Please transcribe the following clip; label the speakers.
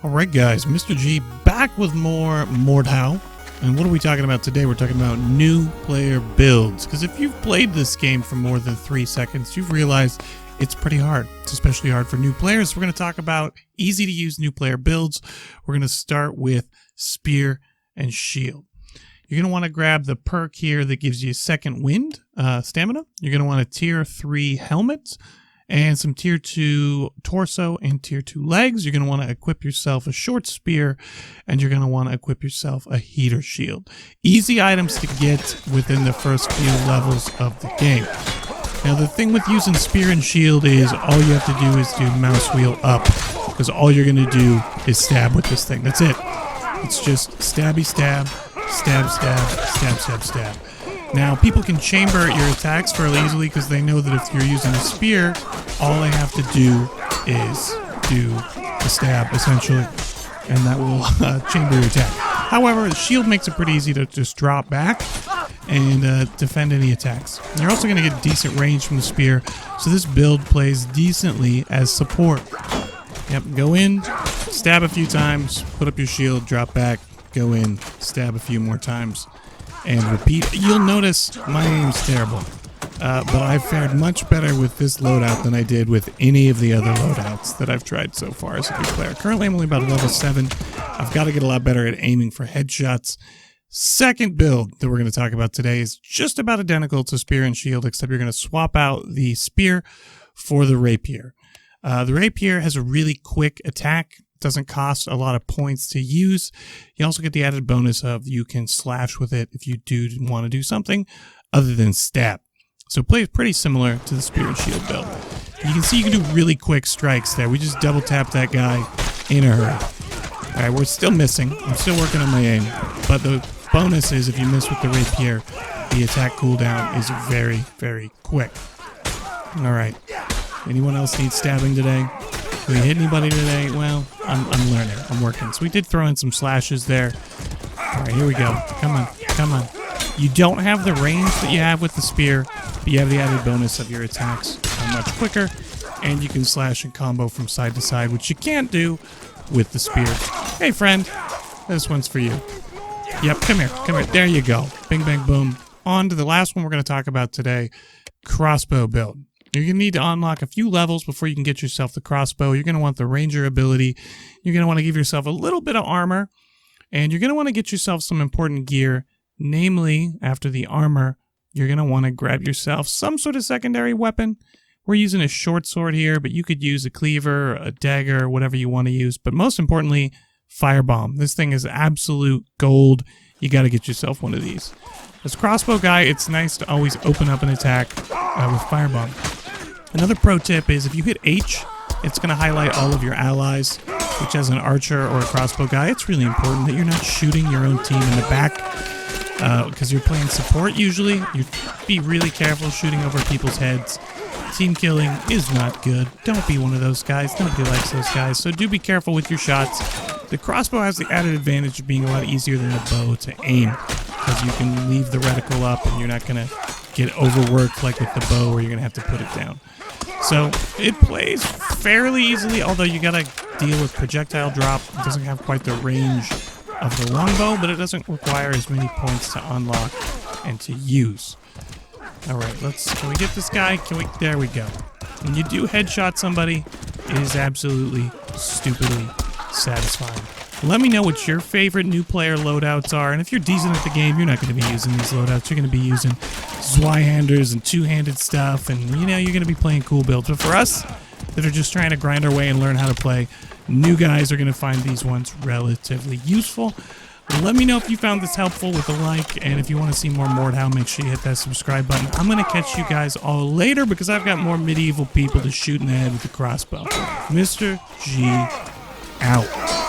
Speaker 1: Alright guys, Mr. G back with more Mordhau. And what are we talking about today? We're talking about new player builds. Because if you've played this game for more than 3 seconds, you've realized it's pretty hard. It's especially hard for new players. We're going to talk about easy to use new player builds. We're going to start with Spear and Shield. You're going to want to grab the perk here that gives you second wind stamina. You're going to want a tier 3 helmet and some tier 2 torso and tier 2 legs. You're going to want to equip yourself a short spear, and you're going to want to equip yourself a heater shield. Easy items to get within the first few levels of the game. Now the thing with using spear and shield is all you have to do is do mouse wheel up, because all you're going to do is stab with this thing. That's it. It's just stabby stab, stab stab, stab stab stab. Now, people can chamber your attacks fairly easily because they know that if you're using a spear, all they have to do is do a stab, essentially, and that will chamber your attack. However, the shield makes it pretty easy to just drop back and defend any attacks. And you're also going to get decent range from the spear, so this build plays decently as support. Yep, go in, stab a few times, put up your shield, drop back, go in, stab a few more times, and repeat. You'll notice my aim's terrible, but I've fared much better with this loadout than I did with any of the other loadouts that I've tried so far as a new player. Currently, I'm only about level 7. I've got to get a lot better at aiming for headshots. Second build that we're going to talk about today is just about identical to Spear and Shield, except you're going to swap out the Spear for the Rapier. The Rapier has a really quick attack. Doesn't cost a lot of points to use. You also get the added bonus of you can slash with it if you do want to do something other than stab. So it plays pretty similar to the Spear and Shield build. You can see you can do really quick strikes there. We just double tap that guy in a hurry. Alright, we're still missing. I'm still working on my aim. But the bonus is if you miss with the Rapier, the attack cooldown is very, very quick. Alright. Anyone else need stabbing today? Can we hit anybody today? Well, I'm learning. I'm working. So we did throw in some slashes there. Alright, here we go. Come on. Come on. You don't have the range that you have with the spear, but you have the added bonus of your attacks are much quicker, and you can slash and combo from side to side, which you can't do with the spear. Hey, friend. This one's for you. Yep, come here. Come here. There you go. Bing, bang, boom. On to the last one we're going to talk about today, Crossbow build. You're going to need to unlock a few levels before you can get yourself the crossbow. You're going to want the ranger ability. You're going to want to give yourself a little bit of armor. And you're going to want to get yourself some important gear. Namely, after the armor, you're going to want to grab yourself some sort of secondary weapon. We're using a short sword here, but you could use a cleaver, a dagger, whatever you want to use. But most importantly, firebomb. This thing is absolute gold. You got to get yourself one of these. As a crossbow guy, it's nice to always open up an attack with firebomb. Another pro tip is if you hit H, it's going to highlight all of your allies, which as an archer or a crossbow guy, it's really important that you're not shooting your own team in the back because you're playing support usually. You be really careful shooting over people's heads. Team killing is not good. Don't be one of those guys. Nobody likes those guys, so do be careful with your shots. The crossbow has the added advantage of being a lot easier than the bow to aim because you can leave the reticle up and you're not going to get overworked like with the bow where you're going to have to put it down. So it plays fairly easily, although you got to deal with projectile drop. It doesn't have quite the range of the longbow, but it doesn't require as many points to unlock and to use. Alright, can we get this guy? There we go. When you do headshot somebody, it is absolutely stupidly satisfying. Let me know what your favorite new player loadouts are, and if you're decent at the game, you're not going to be using these loadouts. You're going to be using Zweihanders and two-handed stuff, and you're going to be playing cool builds. But for us that are just trying to grind our way and learn how to play, new guys are going to find these ones relatively useful. Let me know if you found this helpful with a like, and if you want to see more Mordhau, make sure you hit that subscribe button. I'm going to catch you guys all later because I've got more medieval people to shoot in the head with the crossbow. Mr. G out.